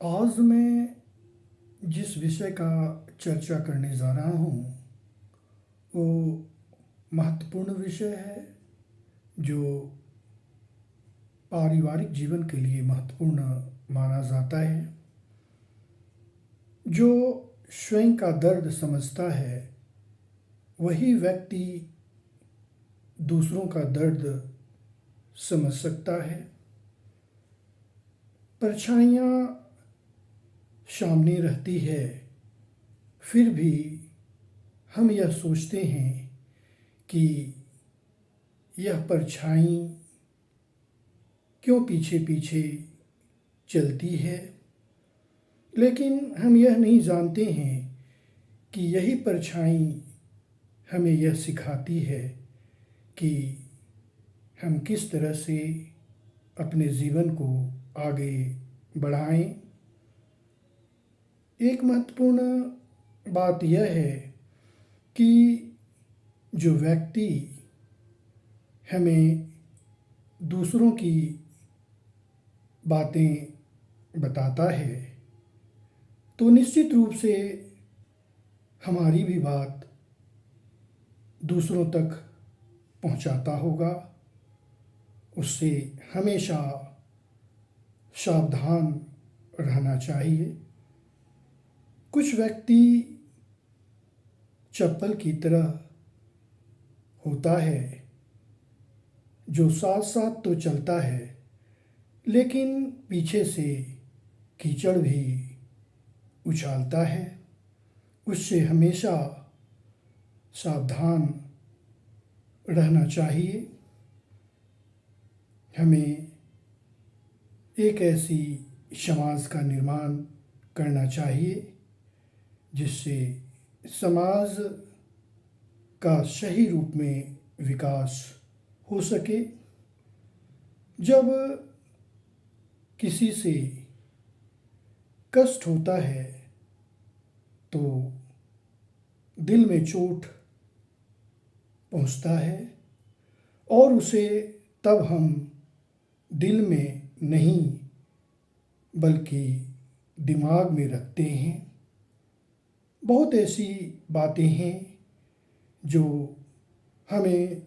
आज मैं जिस विषय का चर्चा करने जा रहा हूँ वो महत्वपूर्ण विषय है जो पारिवारिक जीवन के लिए महत्वपूर्ण माना जाता है। जो स्वयं का दर्द समझता है वही व्यक्ति दूसरों का दर्द समझ सकता है। परछाइयाँ सामने रहती है, फिर भी हम यह सोचते हैं कि यह परछाई क्यों पीछे पीछे चलती है, लेकिन हम यह नहीं जानते हैं कि यही परछाई हमें यह सिखाती है कि हम किस तरह से अपने जीवन को आगे बढ़ाएं। एक महत्वपूर्ण बात यह है कि जो व्यक्ति हमें दूसरों की बातें बताता है तो निश्चित रूप से हमारी भी बात दूसरों तक पहुंचाता होगा। उससे हमेशा सावधान रहना चाहिए। कुछ व्यक्ति चप्पल की तरह होता है जो साथ साथ तो चलता है लेकिन पीछे से कीचड़ भी उछालता है। उससे हमेशा सावधान रहना चाहिए। हमें एक ऐसी समाज का निर्माण करना चाहिए जिससे समाज का सही रूप में विकास हो सके। जब किसी से कष्ट होता है तो दिल में चोट पहुंचता है और उसे तब हम दिल में नहीं बल्कि दिमाग में रखते हैं। बहुत ऐसी बातें हैं जो हमें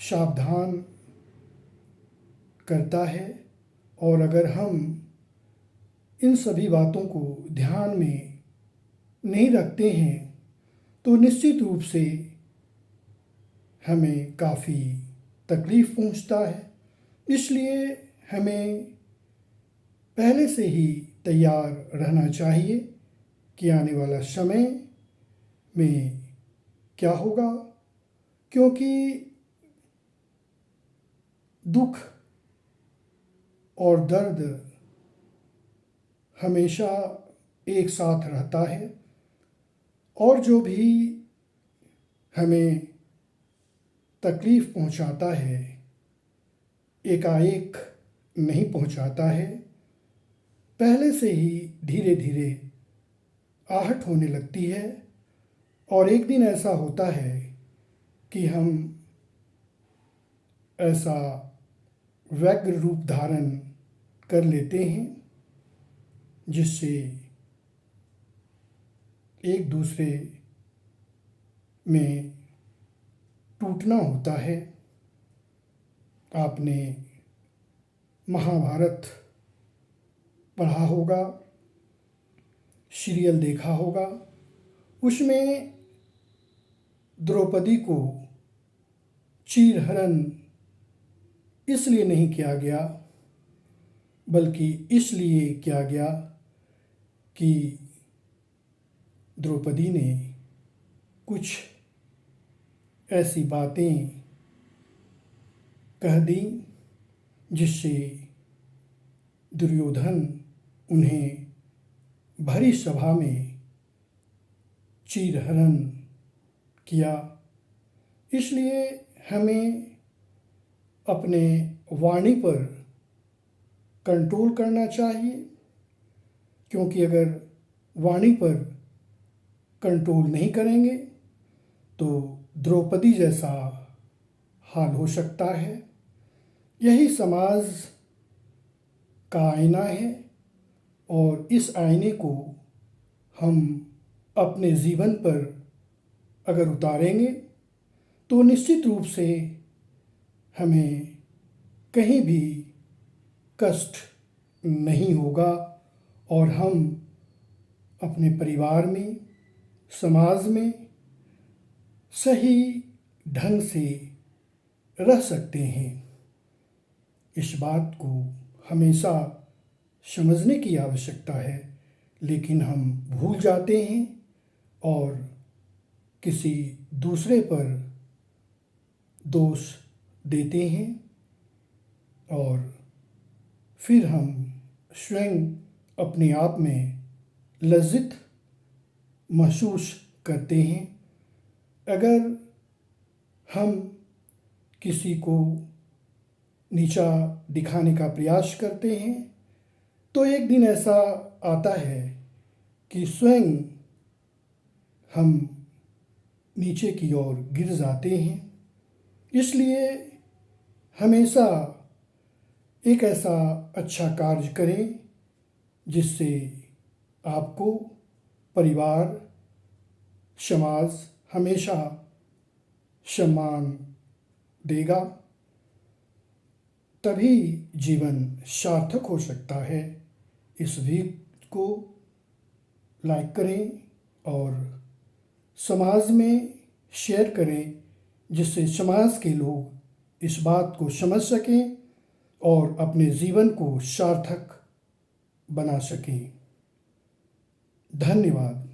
सावधान करता है और अगर हम इन सभी बातों को ध्यान में नहीं रखते हैं तो निश्चित रूप से हमें काफ़ी तकलीफ़ पहुंचता है। इसलिए हमें पहले से ही तैयार रहना चाहिए कि आने वाला समय में क्या होगा, क्योंकि दुख और दर्द हमेशा एक साथ रहता है और जो भी हमें तकलीफ़ पहुंचाता है एकाएक नहीं पहुंचाता है। पहले से ही धीरे धीरे आहट होने लगती है और एक दिन ऐसा होता है कि हम ऐसा व्यग्र रूप धारण कर लेते हैं जिससे एक दूसरे में टूटना होता है। आपने महाभारत पढ़ा होगा, सीरियल देखा होगा। उसमें द्रौपदी को चीरहरण इसलिए नहीं किया गया बल्कि इसलिए किया गया कि द्रौपदी ने कुछ ऐसी बातें कह दी जिससे दुर्योधन उन्हें भरी सभा में चीरहरण किया। इसलिए हमें अपने वाणी पर कंट्रोल करना चाहिए, क्योंकि अगर वाणी पर कंट्रोल नहीं करेंगे तो द्रौपदी जैसा हाल हो सकता है। यही समाज का आईना है और इस आईने को हम अपने जीवन पर अगर उतारेंगे तो निश्चित रूप से हमें कहीं भी कष्ट नहीं होगा और हम अपने परिवार में, समाज में सही ढंग से रह सकते हैं। इस बात को हमेशा समझने की आवश्यकता है, लेकिन हम भूल जाते हैं और किसी दूसरे पर दोष देते हैं और फिर हम स्वयं अपने आप में लज्जित महसूस करते हैं। अगर हम किसी को नीचा दिखाने का प्रयास करते हैं तो एक दिन ऐसा आता है कि स्वयं हम नीचे की ओर गिर जाते हैं। इसलिए हमेशा एक ऐसा अच्छा कार्य करें जिससे आपको परिवार, समाज हमेशा सम्मान देगा। तभी जीवन सार्थक हो सकता है। इस वीडियो को लाइक करें और समाज में शेयर करें, जिससे समाज के लोग इस बात को समझ सकें और अपने जीवन को सार्थक बना सकें। धन्यवाद।